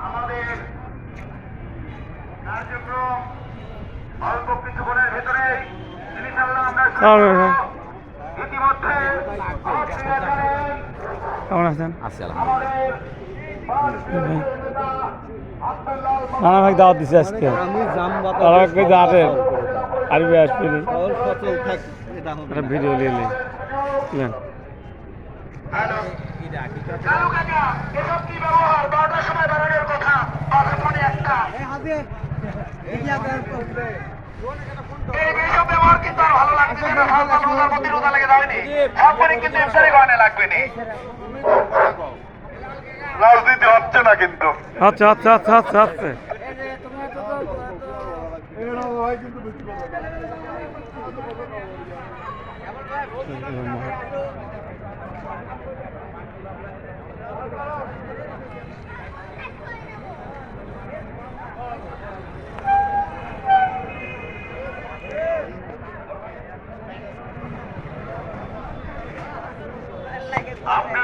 আমাদের কার্যক্রম অল্প কিছুক্ষণের ভেতরে ইনশাআল্লাহ আমরা ইতিমধ্যে কেমন আছেন? আছি আলহামদুলিল্লাহ। নানা ভাই দাওয়াত দিছে আজকে তারা কই যাবেন আরবি আসবেন একটা ভিডিও নিয়ে নেন কালু কাকা এসব কি ব্যবহার 12টার সময় বেরোনোর কথা 12:01 এইসব ব্যবহার কিন্তু আর ভালো লাগছে না। রোজার মধ্যে রোজা লেগে যায়নি, এরপরে কিন্তু ইফতারি করানো লাগবে না। রাজনীতি হচ্ছে না কিন্তু। আচ্ছা আচ্ছা আচ্ছা আচ্ছা আচ্ছা আপনি